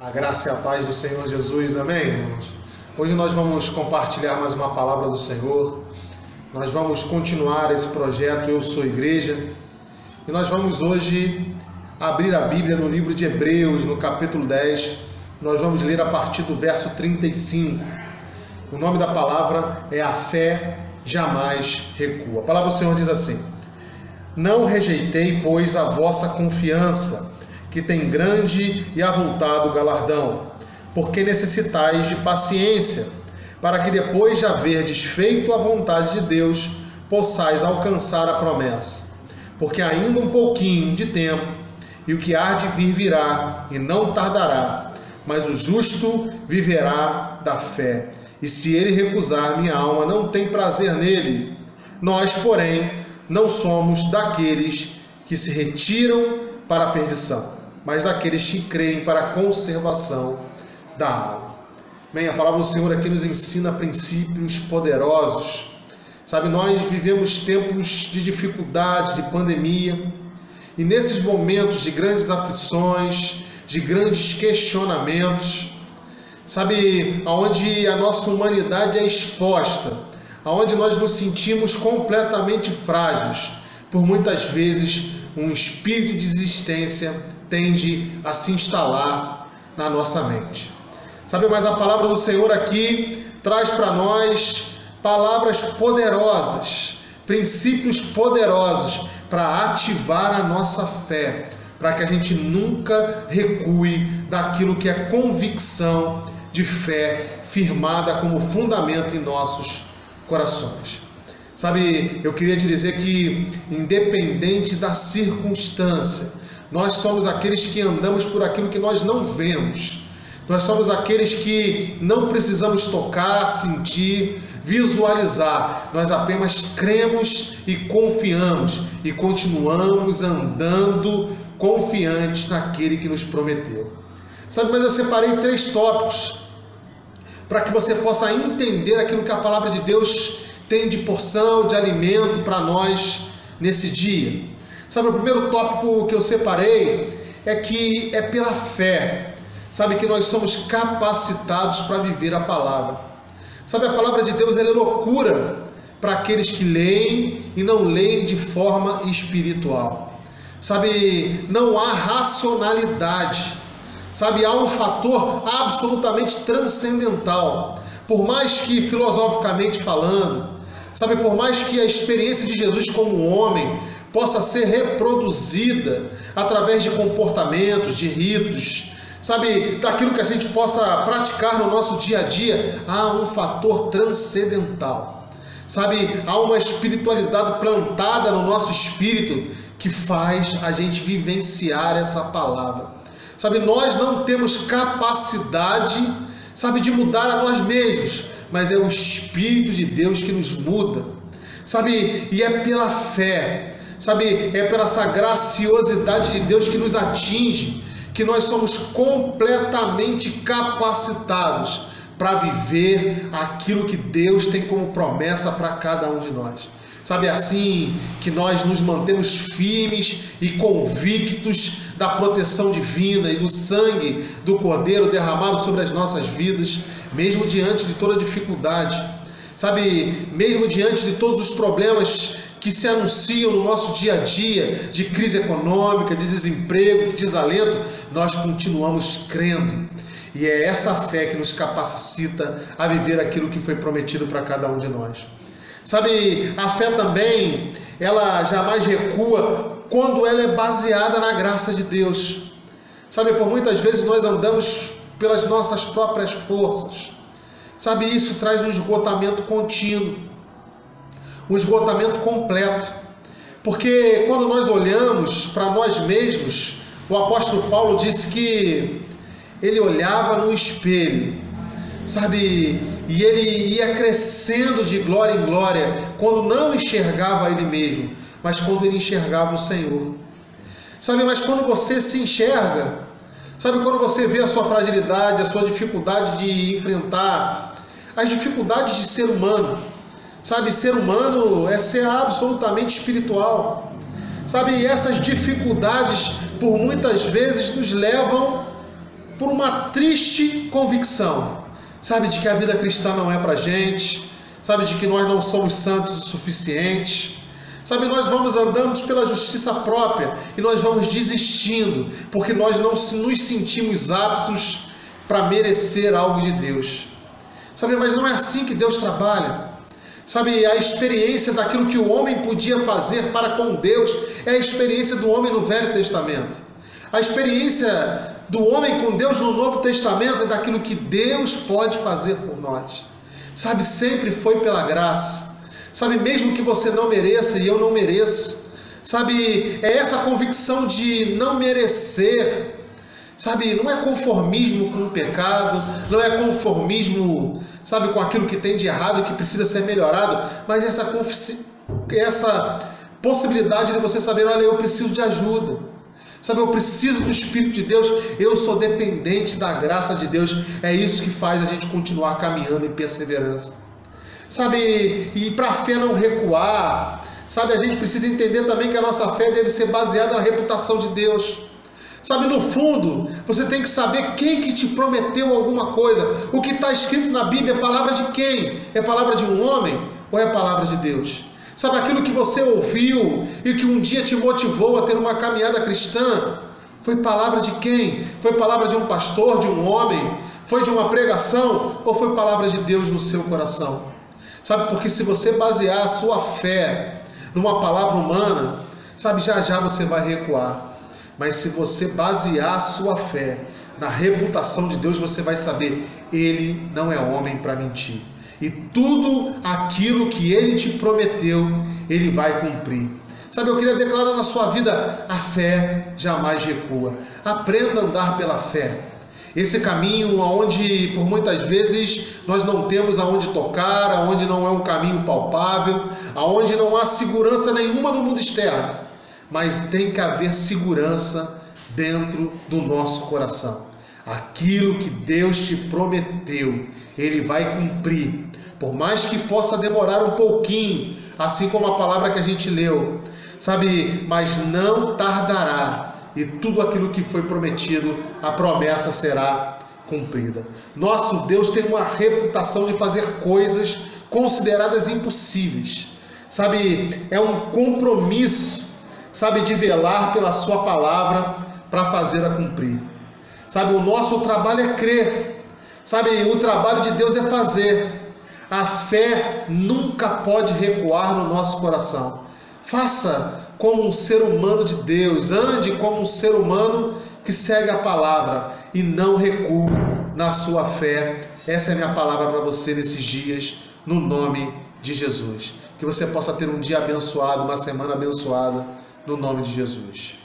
A graça e a paz do Senhor Jesus, amém, irmãos? Hoje nós vamos compartilhar mais uma palavra do Senhor. Nós vamos continuar esse projeto Eu Sou Igreja. E nós vamos hoje abrir a Bíblia no livro de Hebreus, no capítulo 10. Nós vamos ler a partir do verso 35. O nome da palavra é A Fé Jamais Recua. A palavra do Senhor diz assim: Não rejeitei, pois, a vossa confiança, que tem grande e avultado galardão, porque necessitais de paciência, para que depois de haverdes feito a vontade de Deus, possais alcançar a promessa. Porque ainda um pouquinho de tempo, e o que há de vir virá, e não tardará, mas o justo viverá da fé. E se ele recusar, minha alma não tem prazer nele. Nós, porém, não somos daqueles que se retiram para a perdição, mas daqueles que creem para a conservação da alma. Bem, a palavra do Senhor aqui nos ensina princípios poderosos. Sabe, nós vivemos tempos de dificuldades, de pandemia, e nesses momentos de grandes aflições, de grandes questionamentos, sabe, onde a nossa humanidade é exposta, onde nós nos sentimos completamente frágeis, por muitas vezes um espírito de desistência tende a se instalar na nossa mente. Sabe, mas a palavra do Senhor aqui traz para nós palavras poderosas, princípios poderosos para ativar a nossa fé, para que a gente nunca recue daquilo que é convicção de fé firmada como fundamento em nossos corações. Sabe, eu queria te dizer que, independente da circunstância, nós somos aqueles que andamos por aquilo que nós não vemos. Nós somos aqueles que não precisamos tocar, sentir, visualizar. Nós apenas cremos e confiamos e continuamos andando confiantes naquele que nos prometeu. Sabe, mas eu separei 3 tópicos para que você possa entender aquilo que a palavra de Deus tem de porção, de alimento para nós nesse dia. Sabe, o primeiro tópico que eu separei é que é pela fé, sabe, que nós somos capacitados para viver a palavra. Sabe, a palavra de Deus ela é loucura para aqueles que leem e não leem de forma espiritual. Sabe, não há racionalidade. Sabe, há um fator absolutamente transcendental. Por mais que filosoficamente falando, sabe, por mais que a experiência de Jesus como homem possa ser reproduzida através de comportamentos, de ritos, sabe, daquilo que a gente possa praticar no nosso dia a dia, há um fator transcendental. Sabe, há uma espiritualidade plantada no nosso espírito que faz a gente vivenciar essa palavra. Sabe, nós não temos capacidade, sabe, de mudar a nós mesmos, mas é o Espírito de Deus que nos muda. Sabe, e é pela fé, sabe, é pela essa graciosidade de Deus que nos atinge, que nós somos completamente capacitados para viver aquilo que Deus tem como promessa para cada um de nós. Sabe, assim que nós nos mantemos firmes e convictos da proteção divina e do sangue do Cordeiro derramado sobre as nossas vidas, mesmo diante de toda dificuldade. Sabe, mesmo diante de todos os problemas que se anunciam no nosso dia a dia, de crise econômica, de desemprego, de desalento, nós continuamos crendo. E é essa fé que nos capacita a viver aquilo que foi prometido para cada um de nós. Sabe, a fé também, ela jamais recua quando ela é baseada na graça de Deus. Sabe, por muitas vezes nós andamos pelas nossas próprias forças. Sabe, isso traz um esgotamento contínuo, um esgotamento completo. Porque quando nós olhamos para nós mesmos, o apóstolo Paulo disse que ele olhava no espelho, sabe, e ele ia crescendo de glória em glória, quando não enxergava ele mesmo, mas quando ele enxergava o Senhor. Sabe, mas quando você se enxerga, sabe, quando você vê a sua fragilidade, a sua dificuldade de enfrentar as dificuldades de ser humano, sabe, ser humano é ser absolutamente espiritual. Sabe, e essas dificuldades por muitas vezes nos levam por uma triste convicção, sabe, de que a vida cristã não é pra gente, sabe, de que nós não somos santos o suficiente, sabe, nós vamos andando pela justiça própria e nós vamos desistindo, porque nós não nos sentimos aptos para merecer algo de Deus. Sabe, mas não é assim que Deus trabalha. Sabe, a experiência daquilo que o homem podia fazer para com Deus é a experiência do homem no Velho Testamento. A experiência do homem com Deus no Novo Testamento é daquilo que Deus pode fazer por nós. Sabe, sempre foi pela graça. Sabe, mesmo que você não mereça e eu não mereço. Sabe, é essa convicção de não merecer. Sabe, não é conformismo com o pecado, não é conformismo, sabe, com aquilo que tem de errado e que precisa ser melhorado, mas essa possibilidade de você saber, olha, eu preciso de ajuda, sabe, eu preciso do Espírito de Deus, eu sou dependente da graça de Deus, é isso que faz a gente continuar caminhando em perseverança, sabe, e para a fé não recuar, sabe, a gente precisa entender também que a nossa fé deve ser baseada na reputação de Deus. Sabe, no fundo, você tem que saber quem que te prometeu alguma coisa. O que está escrito na Bíblia é palavra de quem? É palavra de um homem ou é palavra de Deus? Sabe, aquilo que você ouviu e que um dia te motivou a ter uma caminhada cristã, foi palavra de quem? Foi palavra de um pastor, de um homem? Foi de uma pregação? Ou foi palavra de Deus no seu coração? Sabe, porque se você basear a sua fé numa palavra humana, sabe, já já você vai recuar. Mas se você basear a sua fé na reputação de Deus, você vai saber, Ele não é homem para mentir. E tudo aquilo que Ele te prometeu, Ele vai cumprir. Sabe, eu queria declarar na sua vida, a fé jamais recua. Aprenda a andar pela fé. Esse caminho onde, por muitas vezes, nós não temos aonde tocar, aonde não é um caminho palpável, aonde não há segurança nenhuma no mundo externo. Mas tem que haver segurança dentro do nosso coração. Aquilo que Deus te prometeu, Ele vai cumprir. Por mais que possa demorar um pouquinho, assim como a palavra que a gente leu, sabe? Mas não tardará. E tudo aquilo que foi prometido, a promessa será cumprida. Nosso Deus tem uma reputação de fazer coisas consideradas impossíveis. Sabe? É um compromisso, sabe, de velar pela sua palavra para fazer-a cumprir. Sabe, o nosso trabalho é crer. Sabe, o trabalho de Deus é fazer. A fé nunca pode recuar no nosso coração. Faça como um ser humano de Deus, ande como um ser humano que segue a palavra e não recue na sua fé. Essa é a minha palavra para você nesses dias, no nome de Jesus. Que você possa ter um dia abençoado, uma semana abençoada, no nome de Jesus.